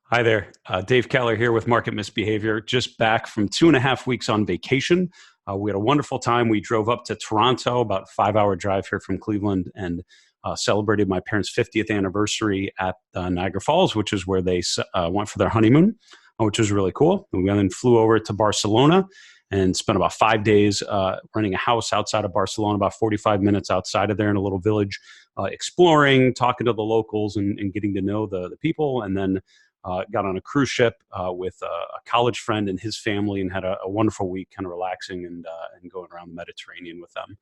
Hi there. Dave Keller here with Market Misbehavior. Just back from 2.5 weeks on vacation. We had a wonderful time. We drove up to Toronto, about a 5-hour drive here from Cleveland, and celebrated my parents' 50th anniversary at Niagara Falls, which is where they went for their honeymoon, which was really cool. And we then flew over to Barcelona and spent about 5 days renting a house outside of Barcelona, about 45 minutes outside of there in a little village, exploring, talking to the locals, and getting to know the people. And then got on a cruise ship with a college friend and his family, and had a wonderful week, kind of relaxing and going around the Mediterranean with them.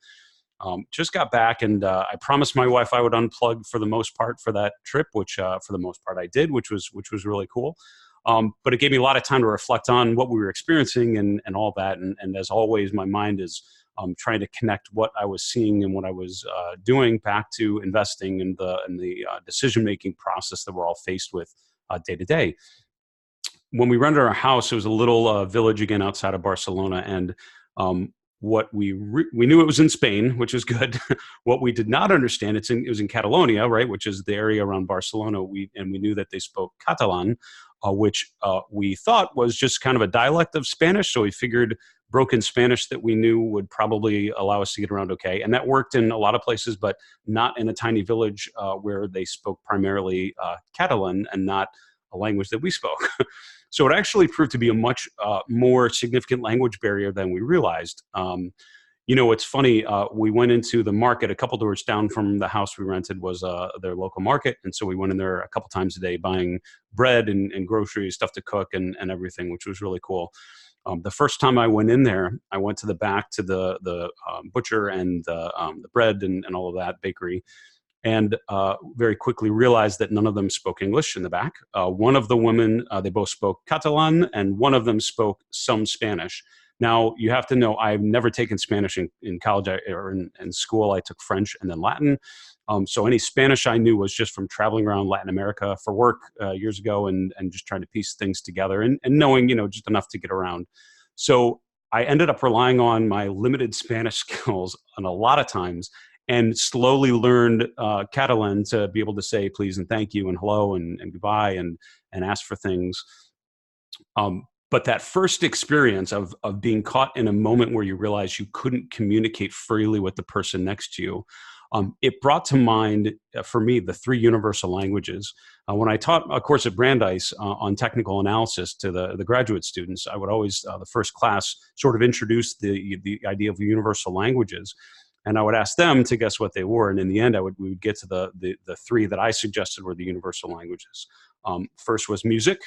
Just got back, and I promised my wife I would unplug for the most part for that trip, which for the most part I did, which was really cool. But it gave me a lot of time to reflect on what we were experiencing and all that. And as always, my mind is trying to connect what I was seeing and what I was doing back to investing in the decision making process that we're all faced with day to day. When we rented our house, it was a little village again outside of Barcelona, and what we knew it was in Spain, which is good. What we did not understand, it was in Catalonia, right, which is the area around Barcelona. We knew that they spoke Catalan, which we thought was just kind of a dialect of Spanish. So we figured broken Spanish that we knew would probably allow us to get around okay, and that worked in a lot of places, but not in a tiny village where they spoke primarily Catalan and not a language that we spoke. So it actually proved to be a much more significant language barrier than we realized. It's funny. We went into the market a couple doors down from the house we rented was their local market, and so we went in there a couple times a day buying bread and groceries, stuff to cook, and everything, which was really cool. The first time I went in there, I went to the back to the butcher and the bread and all of that bakery, and very quickly realized that none of them spoke English in the back. One of the women, they both spoke Catalan, and one of them spoke some Spanish. Now, you have to know, I've never taken Spanish in college or in school. I took French and then Latin. So any Spanish I knew was just from traveling around Latin America for work years ago, and just trying to piece things together and knowing, just enough to get around. So I ended up relying on my limited Spanish skills on a lot of times, and slowly learned Catalan to be able to say please and thank you and hello and goodbye and ask for things. But that first experience of being caught in a moment where you realize you couldn't communicate freely with the person next to you, it brought to mind for me the three universal languages. When I taught a course at Brandeis on technical analysis to the graduate students, I would always, the first class, sort of introduce the idea of universal languages. And I would ask them to guess what they were. And in the end, we would get to the three that I suggested were the universal languages. First was music,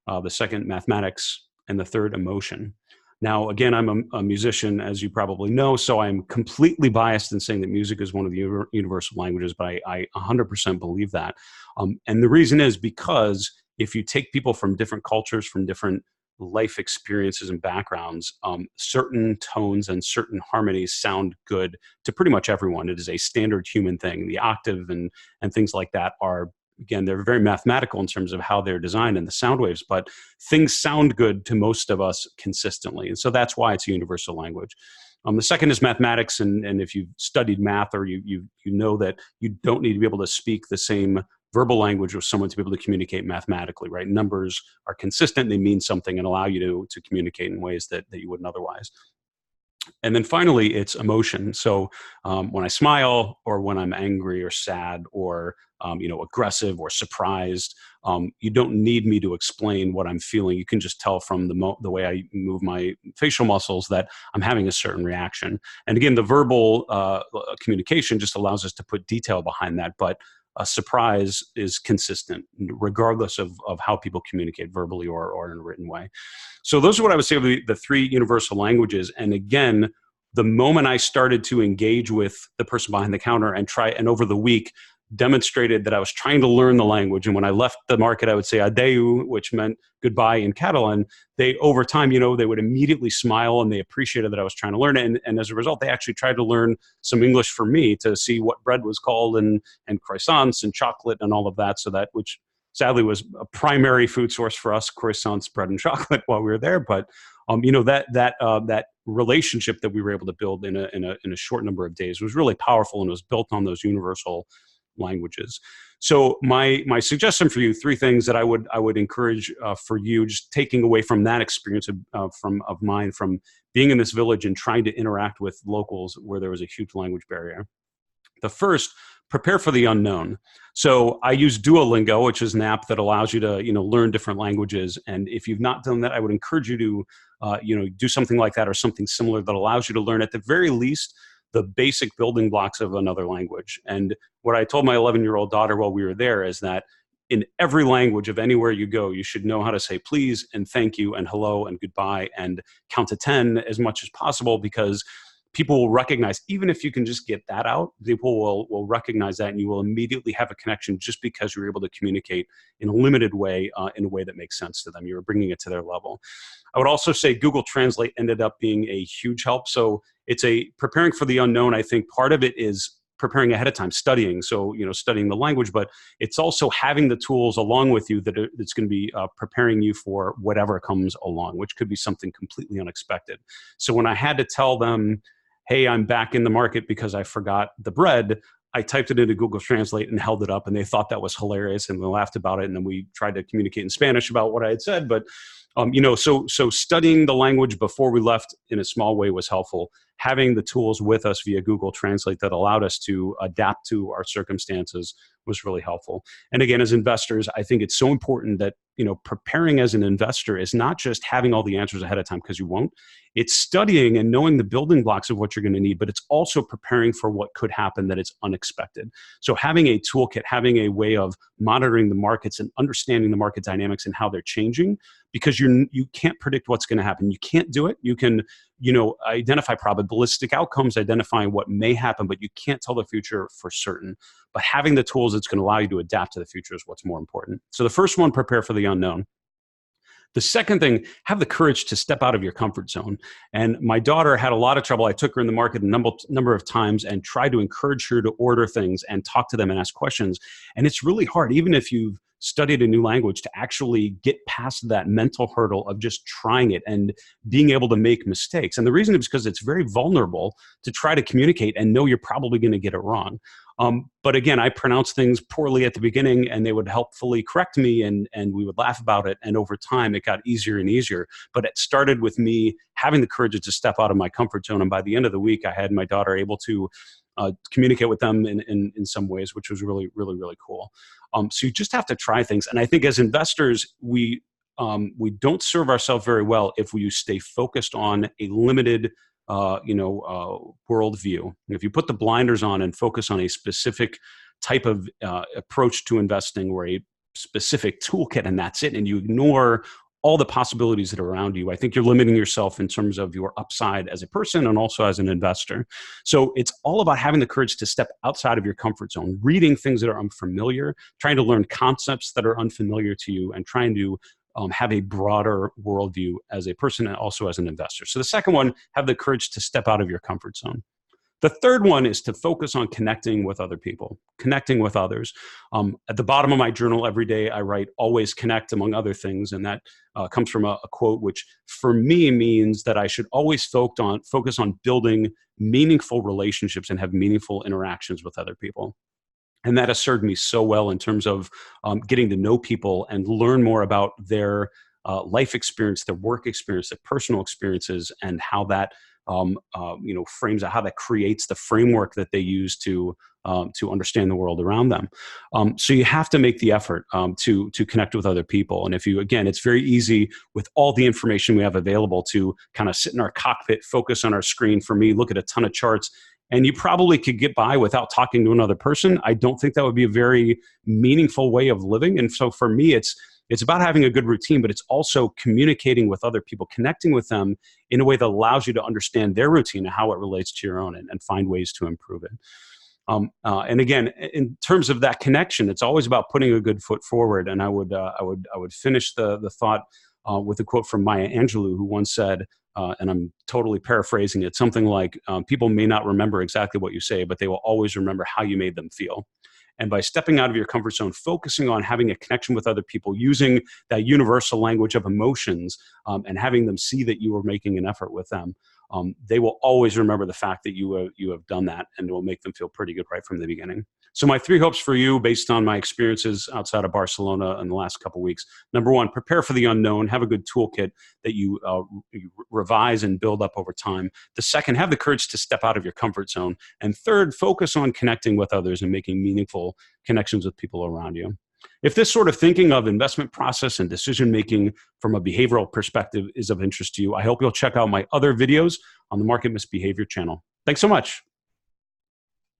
the second mathematics, and the third emotion. Now, again, I'm a musician, as you probably know, so I'm completely biased in saying that music is one of the universal languages, but I 100% believe that. And the reason is because if you take people from different cultures, from different life experiences and backgrounds, certain tones and certain harmonies sound good to pretty much everyone. It is a standard human thing. The octave and things like that are, again, they're very mathematical in terms of how they're designed and the sound waves, but things sound good to most of us consistently. And so that's why it's a universal language. The second is mathematics, and if you've studied math, or you know that you don't need to be able to speak the same verbal language with someone to be able to communicate mathematically, right? Numbers are consistent, they mean something, and allow you to communicate in ways that you wouldn't otherwise. And then finally, it's emotion. So when I smile, or when I'm angry or sad, or aggressive or surprised, you don't need me to explain what I'm feeling. You can just tell from the way I move my facial muscles that I'm having a certain reaction. And again, the verbal communication just allows us to put detail behind that, but a surprise is consistent regardless of how people communicate verbally or in a written way. So those are what I would say are the three universal languages. And again, the moment I started to engage with the person behind the counter and over the week demonstrated that I was trying to learn the language. And when I left the market, I would say adeu, which meant goodbye in Catalan. They, over time, they would immediately smile, and they appreciated that I was trying to learn it. And as a result, they actually tried to learn some English for me to see what bread was called, and croissants and chocolate and all of that. So that, which sadly was a primary food source for us, croissants, bread, and chocolate while we were there. But that relationship that we were able to build in a short number of days was really powerful, and it was built on those universal languages. So my suggestion for you, three things that I would encourage for you, just taking away from that experience of mine from being in this village and trying to interact with locals where there was a huge language barrier. The first, prepare for the unknown. So I use Duolingo, which is an app that allows you to, learn different languages. And if you've not done that, I would encourage you to, do something like that or something similar that allows you to learn at the very least the basic building blocks of another language. And what I told my 11-year-old daughter while we were there is that in every language of anywhere you go, you should know how to say please and thank you and hello and goodbye and count to 10 as much as possible, because people will recognize, even if you can just get that out, people will recognize that, and you will immediately have a connection just because you're able to communicate in a limited way, in a way that makes sense to them. You're bringing it to their level. I would also say Google Translate ended up being a huge help. So it's preparing for the unknown. I think part of it is preparing ahead of time, studying. So, studying the language, but it's also having the tools along with you that's going to be preparing you for whatever comes along, which could be something completely unexpected. So when I had to tell them, hey, I'm back in the market because I forgot the bread, I typed it into Google Translate and held it up, and they thought that was hilarious, and they laughed about it. And then we tried to communicate in Spanish about what I had said. But, so studying the language before we left in a small way was helpful. Having the tools with us via Google Translate that allowed us to adapt to our circumstances was really helpful. And again, as investors, I think it's so important that, preparing as an investor is not just having all the answers ahead of time, because you won't. It's studying and knowing the building blocks of what you're going to need, but it's also preparing for what could happen that it's unexpected. So having a toolkit, having a way of monitoring the markets and understanding the market dynamics and how they're changing, because you can't predict what's going to happen. You can't do it. You can, identify probabilistic outcomes, identifying what may happen, but you can't tell the future for certain. But having the tools that's going to allow you to adapt to the future is what's more important. So the first one, prepare for the unknown. The second thing, have the courage to step out of your comfort zone. And my daughter had a lot of trouble. I took her in the market a number of times and tried to encourage her to order things and talk to them and ask questions. And it's really hard, even if you've studied a new language, to actually get past that mental hurdle of just trying it and being able to make mistakes. And the reason is because it's very vulnerable to try to communicate and know you're probably going to get it wrong. But again, I pronounced things poorly at the beginning, and they would helpfully correct me, and we would laugh about it. And over time, it got easier and easier. But it started with me having the courage to step out of my comfort zone. And by the end of the week, I had my daughter able to communicate with them in some ways, which was really, really, really cool. So you just have to try things. And I think as investors, we don't serve ourselves very well if we stay focused on a limited worldview. If you put the blinders on and focus on a specific type of approach to investing, or a specific toolkit, and that's it, and you ignore all the possibilities that are around you, I think you're limiting yourself in terms of your upside as a person and also as an investor. So it's all about having the courage to step outside of your comfort zone, reading things that are unfamiliar, trying to learn concepts that are unfamiliar to you, and trying to have a broader worldview as a person and also as an investor. So the second one, have the courage to step out of your comfort zone. The third one is to focus on connecting with other people, connecting with others. At the bottom of my journal every day, I write always connect, among other things. And that comes from a quote, which for me means that I should always focus on building meaningful relationships and have meaningful interactions with other people. And that has served me so well in terms of getting to know people and learn more about their life experience, their work experience, their personal experiences, and how that frames out, how that creates the framework that they use to understand the world around them. So you have to make the effort to connect with other people. And again, it's very easy with all the information we have available to kind of sit in our cockpit, focus on our screen. For me, look at a ton of charts. And you probably could get by without talking to another person. I don't think that would be a very meaningful way of living. And so for me, it's about having a good routine, but it's also communicating with other people, connecting with them in a way that allows you to understand their routine and how it relates to your own, and find ways to improve it. And again, in terms of that connection, it's always about putting a good foot forward. And I would finish the thought with a quote from Maya Angelou, who once said, and I'm totally paraphrasing it, something like, people may not remember exactly what you say, but they will always remember how you made them feel. And by stepping out of your comfort zone, focusing on having a connection with other people, using that universal language of emotions, and having them see that you are making an effort with them, they will always remember the fact that you have done that, and it will make them feel pretty good right from the beginning. So my 3 hopes for you, based on my experiences outside of Barcelona in the last couple of weeks: number 1, prepare for the unknown. Have a good toolkit that you revise and build up over time. The second, have the courage to step out of your comfort zone. And third, focus on connecting with others and making meaningful connections with people around you. If this sort of thinking of investment process and decision making from a behavioral perspective is of interest to you, I hope you'll check out my other videos on the Market Misbehavior channel. Thanks so much.